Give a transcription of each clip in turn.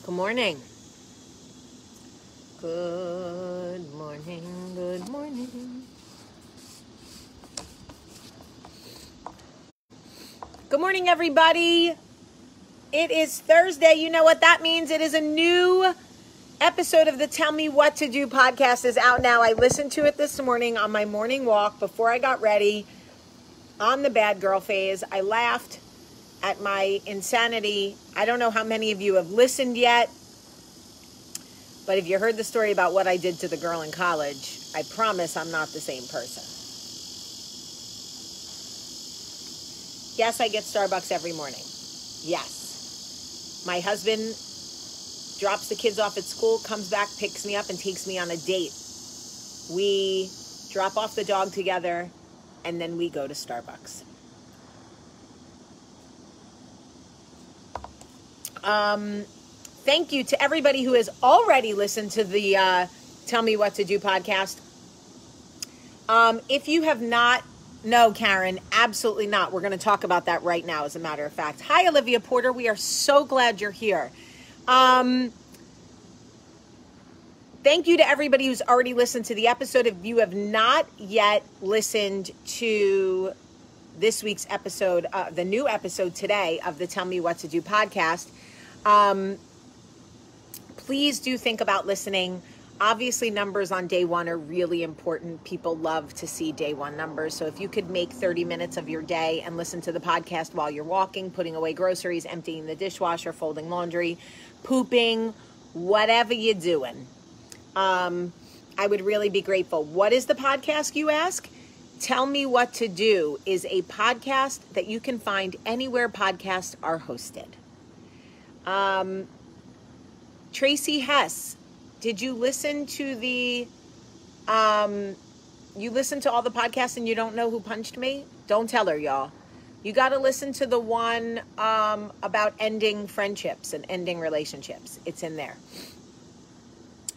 Good morning. Good morning. Good morning. Good morning, everybody. It is Thursday. You know what that means. It is a new episode of the Tell Me What to Do podcast is out now. I listened to it this morning on my morning walk before I got ready on the bad girl phase. I laughed at my insanity. I don't know how many of you have listened yet, but if you heard the story about what I did to the girl in college, I promise I'm not the same person. Yes, I get Starbucks every morning. Yes. My husband drops the kids off at school, comes back, picks me up, and takes me on a date. We drop off the dog together, and then we go to Starbucks. Thank you to everybody who has already listened to the Tell Me What to Do podcast. If you have not, no, Karen, absolutely not. We're going to talk about that right now, as a matter of fact. Hi, Olivia Porter. We are so glad you're here. Thank you to everybody who's already listened to the episode. If you have not yet listened to this week's episode, the new episode today of the Tell Me What to Do podcast, please do think about listening. Obviously, numbers on day one are really important. People love to see day one numbers. So if you could make 30 minutes of your day and listen to the podcast while you're walking, putting away groceries, emptying the dishwasher, folding laundry, pooping, whatever you're doing, I would really be grateful. What is the podcast, you ask? Tell Me What to Do is a podcast that you can find anywhere podcasts are hosted. Tracy Hess, did you listen to you listen to all the podcasts and you don't know who punched me? Don't tell her, y'all. You got to listen to the one about ending friendships and ending relationships. It's in there.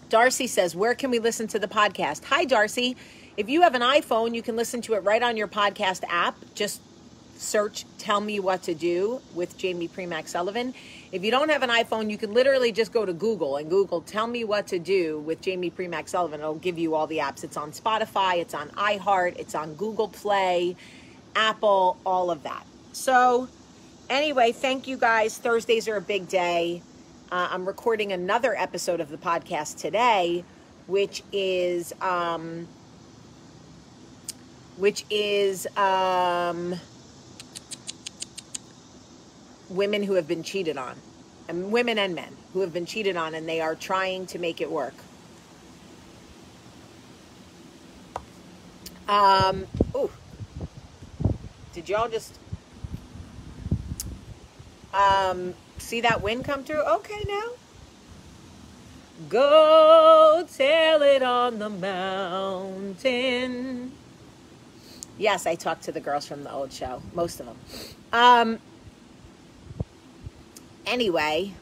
Darcy says, where can we listen to the podcast? Hi, Darcy. If you have an iPhone, you can listen to it right on your podcast app. Just search Tell Me What to Do with Jamie Premack Sullivan. If you don't have an iPhone, you can literally just go to Google and Google Tell Me What to Do with Jamie Premack Sullivan. It'll give you all the apps. It's on Spotify, it's on iHeart, it's on Google Play, Apple, all of that. So anyway, thank you guys. Thursdays are a big day. I'm recording another episode of the podcast today, which is women who have been cheated on, and women and men who have been cheated on, and they are trying to make it work. Did y'all just see that wind come through? Okay, now go tell it on the mountain. Yes, I talked to the girls from the old show, most of them. Anyway,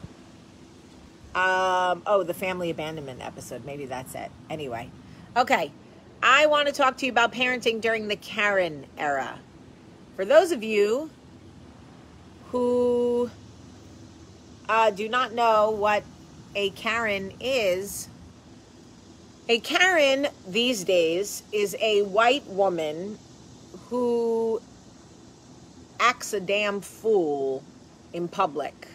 the family abandonment episode, maybe that's it. Anyway, okay, I want to talk to you about parenting during the Karen era. For those of you who do not know what a Karen is, a Karen these days is a white woman who acts a damn fool in public,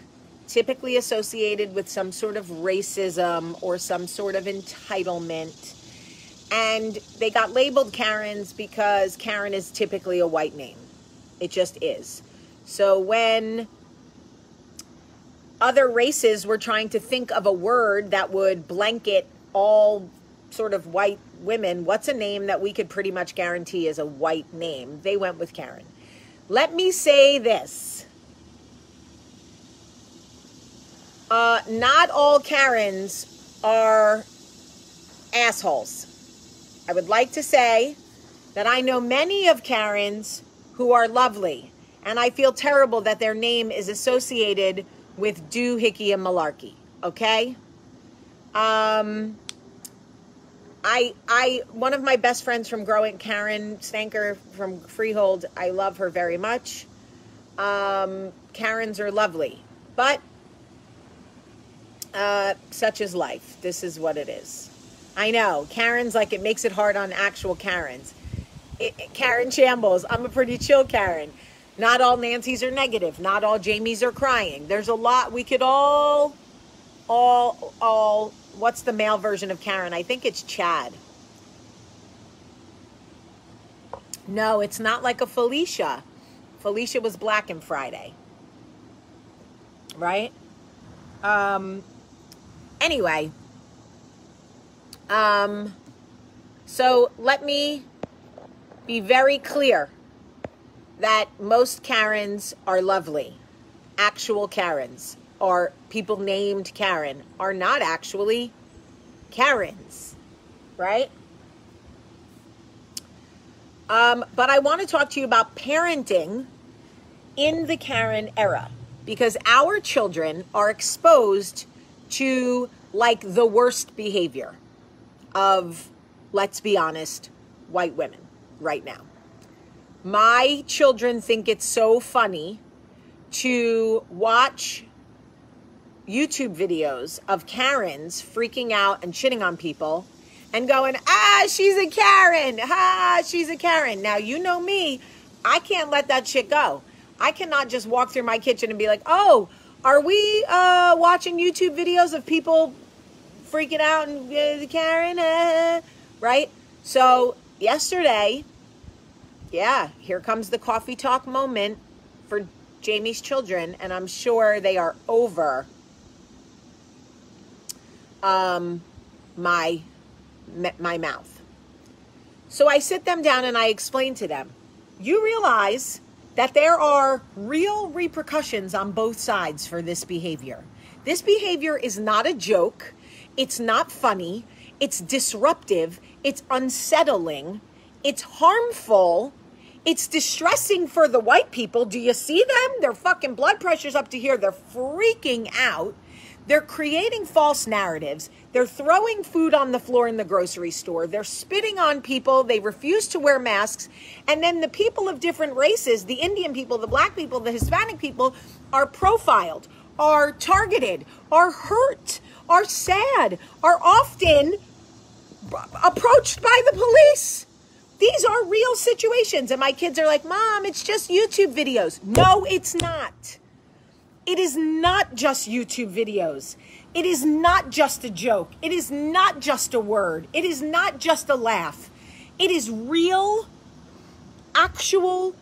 typically associated with some sort of racism or some sort of entitlement. And they got labeled Karens because Karen is typically a white name. It just is. So when other races were trying to think of a word that would blanket all sort of white women, what's a name that we could pretty much guarantee is a white name? They went with Karen. Let me say this. Not all Karens are assholes. I would like to say that I know many of Karens who are lovely, and I feel terrible that their name is associated with doohickey and malarkey, okay? One of my best friends from growing, Karen Stanker from Freehold, I love her very much. Karens are lovely, but Such is life. This is what it is. I know. Karen's like, it makes it hard on actual Karens. Karen Shambles. I'm a pretty chill Karen. Not all Nancys are negative. Not all Jamies are crying. There's a lot. We could all, what's the male version of Karen? I think it's Chad. No, it's not like a Felicia. Felicia was Black and Friday. Right? Anyway. So let me be very clear that most Karens are lovely. Actual Karens, or people named Karen, are not actually Karens, right? But I want to talk to you about parenting in the Karen era, because our children are exposed to like the worst behavior of, let's be honest, white women right now. My children think it's so funny to watch YouTube videos of Karens freaking out and shitting on people and going, she's a Karen. She's a Karen. Now, you know me. I can't let that shit go. I cannot just walk through my kitchen and be like, oh, are we watching YouTube videos of people freaking out and Karen? Right? So yesterday, yeah, here comes the coffee talk moment for Jamie's children, and I'm sure they are over my mouth. So I sit them down and I explain to them, you realize that there are real repercussions on both sides for this behavior. This behavior is not a joke. It's not funny. It's disruptive. It's unsettling. It's harmful. It's distressing for the white people. Do you see them? Their fucking blood pressure's up to here. They're freaking out. They're creating false narratives. They're throwing food on the floor in the grocery store. They're spitting on people. They refuse to wear masks. And then the people of different races, the Indian people, the Black people, the Hispanic people, are profiled, are targeted, are hurt, are sad, are often approached by the police. These are real situations. And my kids are like, Mom, it's just YouTube videos. No, it's not. It is not just YouTube videos. It is not just a joke. It is not just a word. It is not just a laugh. It is real, actual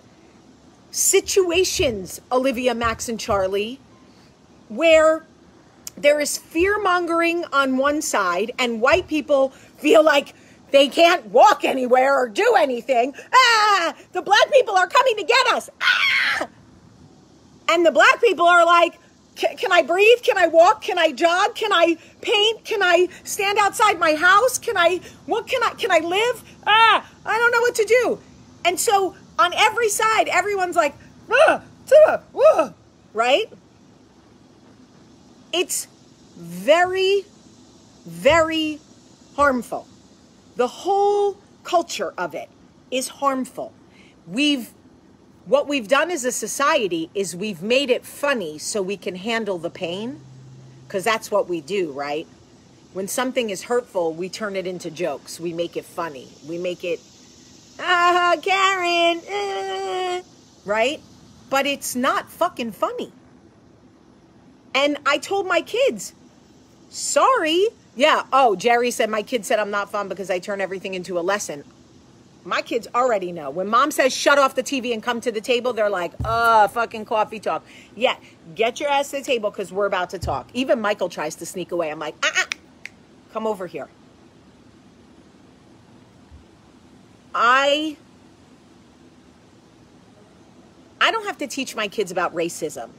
situations, Olivia, Max, and Charlie, where there is fear-mongering on one side and white people feel like they can't walk anywhere or do anything. The Black people are coming to get us. And the Black people are like, can I breathe? Can I walk? Can I jog? Can I paint? Can I stand outside my house? Can I live? I don't know what to do. And so on every side, everyone's like, right? It's very, very harmful. The whole culture of it is harmful. What we've done as a society is we've made it funny so we can handle the pain, because that's what we do, right? When something is hurtful, we turn it into jokes. We make it funny. We make it, Karen, right? But it's not fucking funny. And I told my kids, sorry. Yeah, Jerry said, my kid said I'm not fun because I turn everything into a lesson. My kids already know. When Mom says, shut off the TV and come to the table, they're like, fucking coffee talk. Yeah, get your ass to the table because we're about to talk. Even Michael tries to sneak away. I'm like, come over here. I don't have to teach my kids about racism.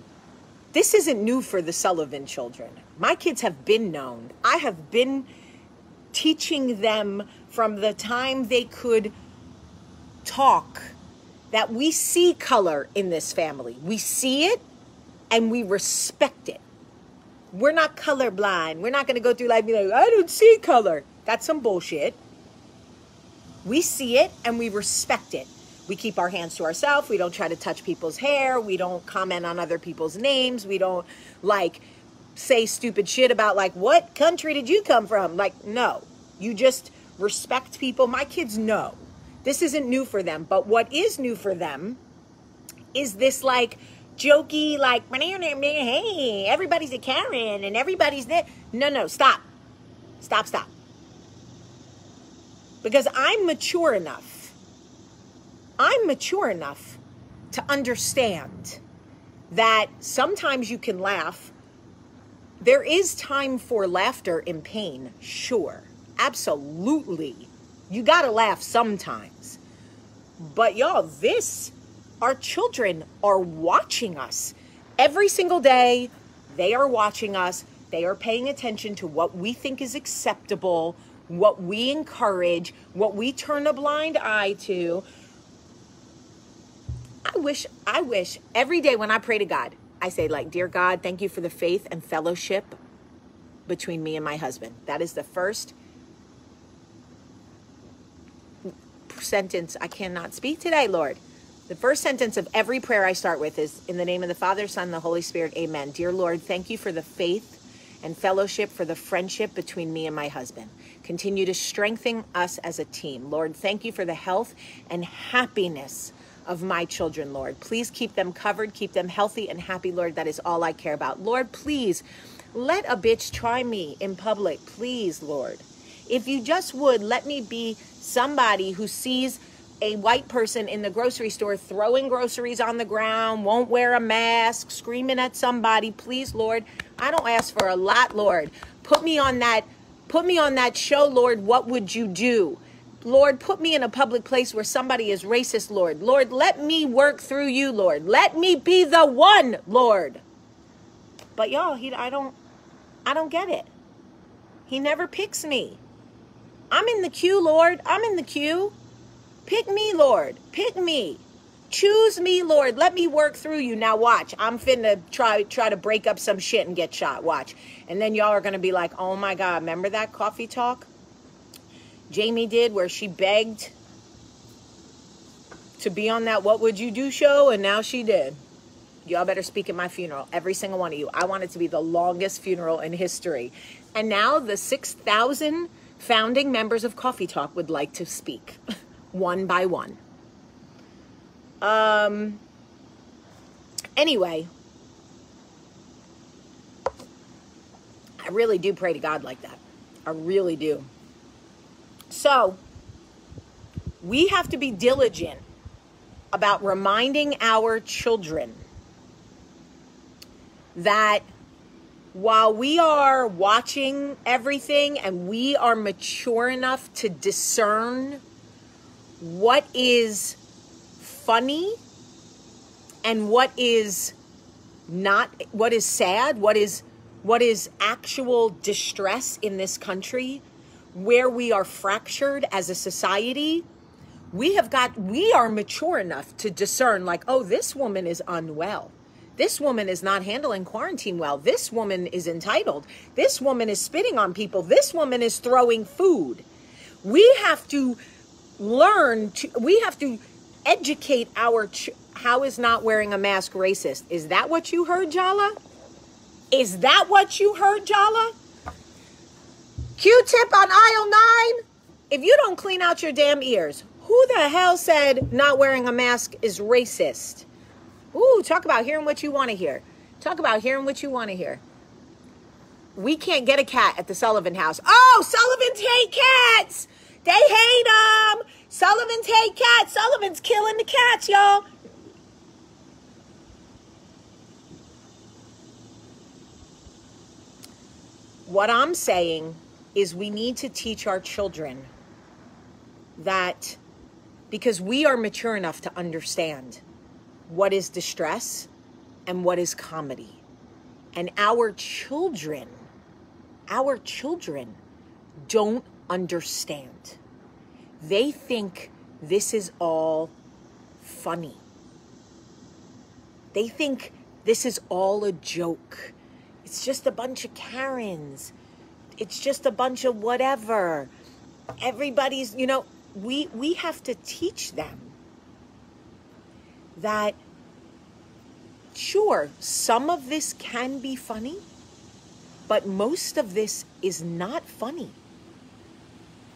This isn't new for the Sullivan children. My kids have been known. I have been teaching them from the time they could talk that we see color in this family. We see it and we respect it. We're not colorblind. We're not going to go through life and be like, I don't see color. That's some bullshit. We see it and we respect it. We keep our hands to ourselves. We don't try to touch people's hair. We don't comment on other people's names. We don't say stupid shit about like, what country did you come from? Like, no, you just respect people. My kids know this isn't new for them, but what is new for them is this like jokey, like, hey, everybody's a Karen and everybody's there. No, stop. Because I'm mature enough to understand that sometimes you can laugh. There is time for laughter in pain, sure. Absolutely. You gotta laugh sometimes. But y'all, our children are watching us. Every single day, they are watching us. They are paying attention to what we think is acceptable, what we encourage, what we turn a blind eye to. I wish every day when I pray to God, I say like, dear God, thank you for the faith and fellowship between me and my husband. That is the first sentence. I cannot speak today, Lord. The first sentence of every prayer I start with is, in the name of the Father, Son, and the Holy Spirit, amen. Dear Lord, thank you for the faith and fellowship, for the friendship between me and my husband. Continue to strengthen us as a team. Lord, thank you for the health and happiness of my children, Lord. Please keep them covered, keep them healthy and happy, Lord. That is all I care about. Lord, please let a bitch try me in public. Please, Lord. If you just would, let me be somebody who sees a white person in the grocery store throwing groceries on the ground, won't wear a mask, screaming at somebody. Please, Lord, I don't ask for a lot, Lord. Put me on that show, Lord. What would you do? Lord, put me in a public place where somebody is racist, Lord. Lord, let me work through you, Lord. Let me be the one, Lord. But y'all, I don't get it. He never picks me. I'm in the queue, Lord. I'm in the queue. Pick me, Lord. Pick me. Choose me, Lord. Let me work through you. Now watch. I'm finna try to break up some shit and get shot. Watch. And then y'all are going to be like, oh my God, remember that coffee talk Jamie did where she begged to be on that What Would You Do show? And now she did. Y'all better speak at my funeral. Every single one of you. I want it to be the longest funeral in history. And now the 6,000 founding members of Coffee Talk would like to speak. One by one. Anyway, I really do pray to God like that. I really do. So, we have to be diligent about reminding our children that while we are watching everything and we are mature enough to discern what is funny and what is not, what is sad, what is actual distress in this country, where we are fractured as a society, we are mature enough to discern like, oh, this woman is unwell. This woman is not handling quarantine well. This woman is entitled. This woman is spitting on people. This woman is throwing food. We have to educate how is not wearing a mask racist? Is that what you heard, Jala? Is that what you heard, Jala? Q-tip on aisle 9. If you don't clean out your damn ears, who the hell said not wearing a mask is racist? Ooh, talk about hearing what you want to hear. Talk about hearing what you want to hear. We can't get a cat at the Sullivan house. Oh, Sullivans hate cats. They hate them. Sullivans hate cats. Sullivan's killing the cats, y'all. What I'm saying is we need to teach our children that, because we are mature enough to understand what is distress and what is comedy. And our children don't understand. They think this is all funny. They think this is all a joke. It's just a bunch of Karens. It's just a bunch of whatever. Everybody's, we have to teach them that, sure, some of this can be funny, But most of this is not funny.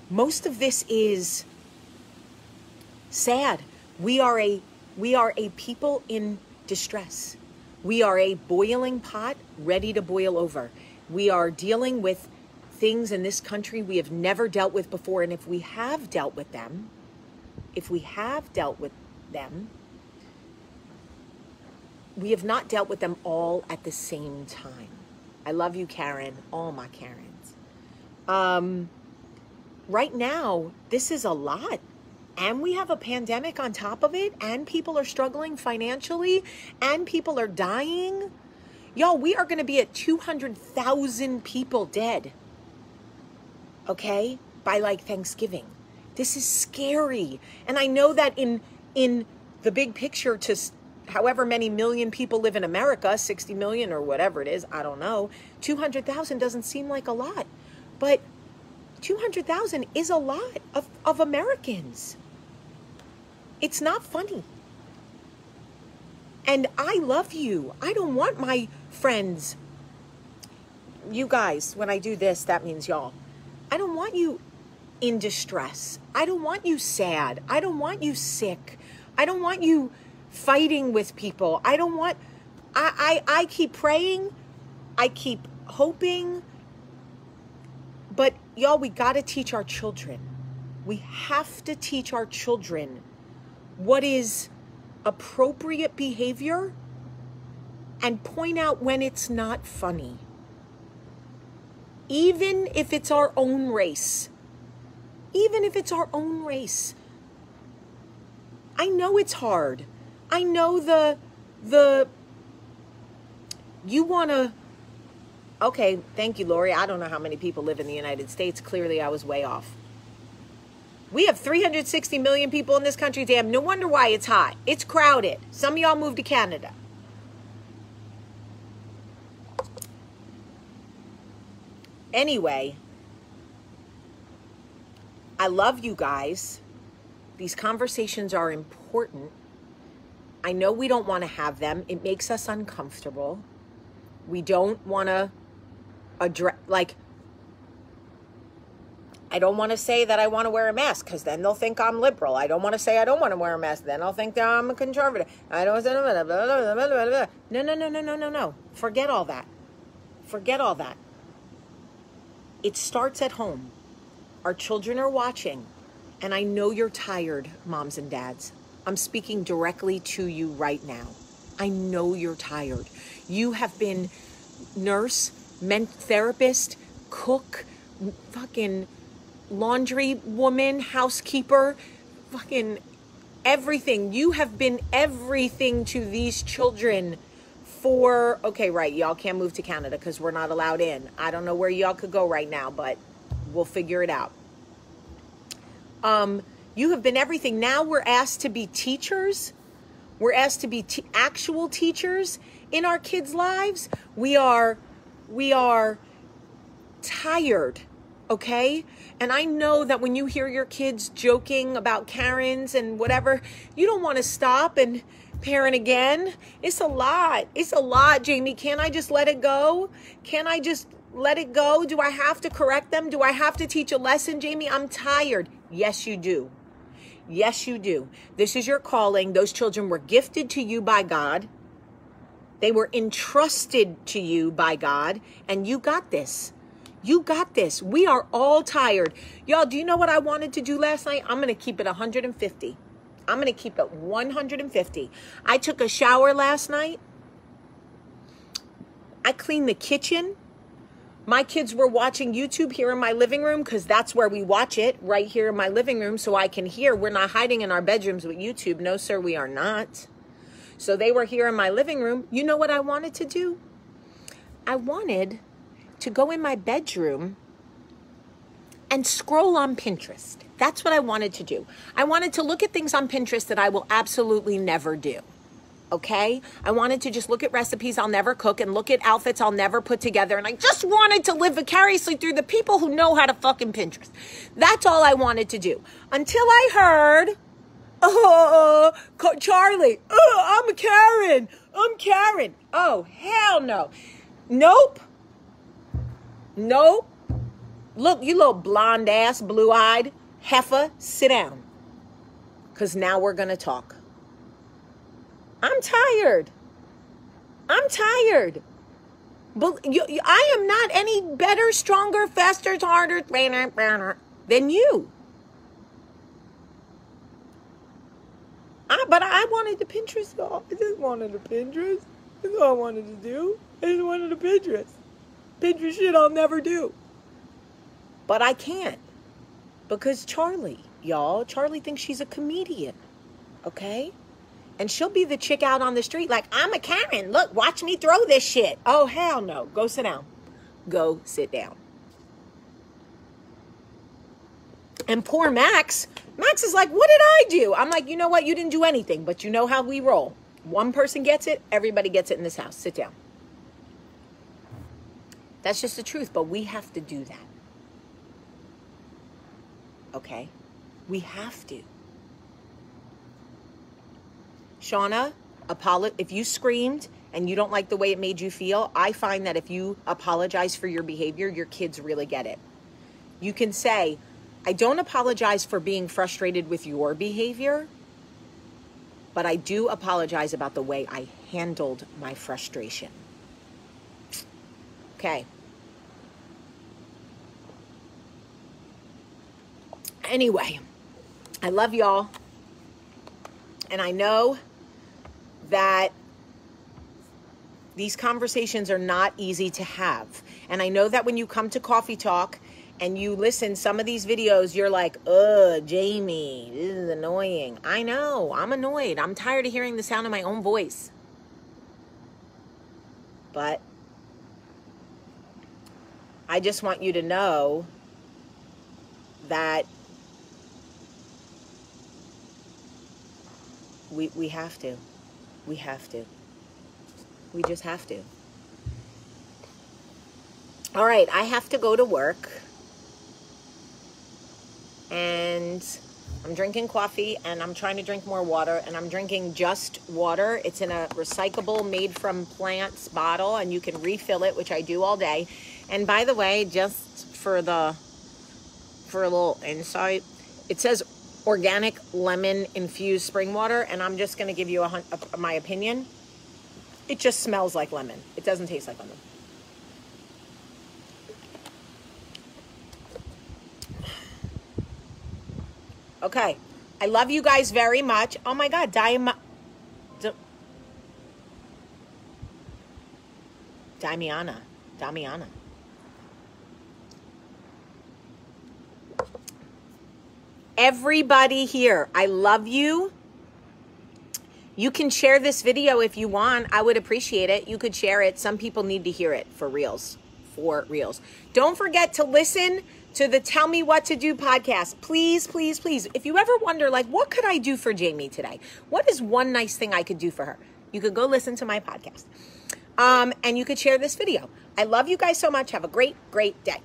Most of this is sad. We are a people in distress. We are a boiling pot ready to boil over. We are dealing with things in this country we have never dealt with before. And if we have dealt with them, we have not dealt with them all at the same time. I love you, Karen, all my Karens. Right now, this is a lot. And we have a pandemic on top of it, and people are struggling financially, and people are dying. Y'all, we are going to be at 200,000 people dead, okay, by like Thanksgiving. This is scary. And I know that in the big picture, to however many million people live in America, 60 million or whatever it is, I don't know, 200,000 doesn't seem like a lot. But 200,000 is a lot of Americans. It's not funny. And I love you. I don't want my friends, you guys, when I do this, that means y'all. I don't want you in distress. I don't want you sad. I don't want you sick. I don't want you fighting with people. I don't want, I keep praying. I keep hoping. But y'all, we got to teach our children. We have to teach our children what is appropriate behavior and point out when it's not funny. Even if it's our own race. Even if it's our own race. I know it's hard. I know you want to, okay, thank you, Lori. I don't know how many people live in the United States. Clearly, I was way off. We have 360 million people in this country. Damn, no wonder why it's hot. It's crowded. Some of y'all moved to Canada. Anyway, I love you guys. These conversations are important. I know we don't want to have them. It makes us uncomfortable. We don't want to address, like, I don't want to say that I want to wear a mask because then they'll think I'm liberal. I don't want to say I don't want to wear a mask. Then I'll think that I'm a conservative. I don't. No. Forget all that. Forget all that. It starts at home. Our children are watching. And I know you're tired, moms and dads. I'm speaking directly to you right now. I know you're tired. You have been nurse, therapist, cook, fucking laundry woman, housekeeper, fucking everything. You have been everything to these children for, okay, right, y'all can't move to Canada because we're not allowed in. I don't know where y'all could go right now, but we'll figure it out. You have been everything. Now we're asked to be teachers. We're asked to be actual teachers in our kids' lives. We are tired, okay? And I know that when you hear your kids joking about Karens and whatever, you don't want to stop and parent again. It's a lot. It's a lot, Jamie. Can't I just let it go? Can I just let it go? Do I have to correct them? Do I have to teach a lesson, Jamie? I'm tired. Yes, you do. Yes, you do. This is your calling. Those children were gifted to you by God. They were entrusted to you by God, and you got this. You got this. We are all tired. Y'all, do you know what I wanted to do last night? I'm going to keep it 150. I'm going to keep it 150. I took a shower last night. I cleaned the kitchen. My kids were watching YouTube here in my living room because that's where we watch it, right here in my living room, so I can hear. We're not hiding in our bedrooms with YouTube. No, sir, we are not. So they were here in my living room. You know what I wanted to do? I wanted to go in my bedroom and scroll on Pinterest. That's what I wanted to do. I wanted to look at things on Pinterest that I will absolutely never do. Okay? I wanted to just look at recipes I'll never cook and look at outfits I'll never put together. And I just wanted to live vicariously through the people who know how to fucking Pinterest. That's all I wanted to do. Until I heard, Charlie, I'm Karen. I'm Karen. Oh, hell no. Nope. No. Look, you little blonde ass, blue-eyed heifer, sit down. Because now we're going to talk. I'm tired. But I am not any better, stronger, faster, harder than you. But I wanted the Pinterest, y'all. I just wanted the Pinterest. That's all I wanted to do. I just wanted the Pinterest. Pinterest shit I'll never do. But I can't. Because Charlie, y'all, Charlie thinks she's a comedian. Okay? And she'll be the chick out on the street like, I'm a Karen. Look, watch me throw this shit. Oh, hell no. Go sit down. Go sit down. And poor Max. Max is like, what did I do? I'm like, you know what? You didn't do anything. But you know how we roll. One person gets it. Everybody gets it in this house. Sit down. That's just the truth. But we have to do that. Okay? We have to. Shauna, if you screamed and you don't like the way it made you feel, I find that if you apologize for your behavior, your kids really get it. You can say, I don't apologize for being frustrated with your behavior, but I do apologize about the way I handled my frustration. Okay. Anyway, I love y'all. And I know that these conversations are not easy to have. And I know that when you come to Coffee Talk and you listen some of these videos, you're like, ugh, Jamie, this is annoying. I know, I'm annoyed. I'm tired of hearing the sound of my own voice. But I just want you to know that we have to. We have to. We just have to. All right, I have to go to work. And I'm drinking coffee and I'm trying to drink more water, and I'm drinking just water. It's in a recyclable made from plants bottle, and you can refill it, which I do all day. And by the way, just for a little insight, it says organic lemon infused spring water, and I'm just going to give you my opinion. It just smells like lemon. It doesn't taste like lemon. Okay. I love you guys very much. Oh my God. Damiana. Everybody here, I love you. You can share this video if you want. I would appreciate it. You could share it. Some people need to hear it for reals. For reals. Don't forget to listen to the Tell Me What to Do podcast. Please, please, please. If you ever wonder, like, what could I do for Jamie today? What is one nice thing I could do for her? You could go listen to my podcast. And you could share this video. I love you guys so much. Have a great, great day.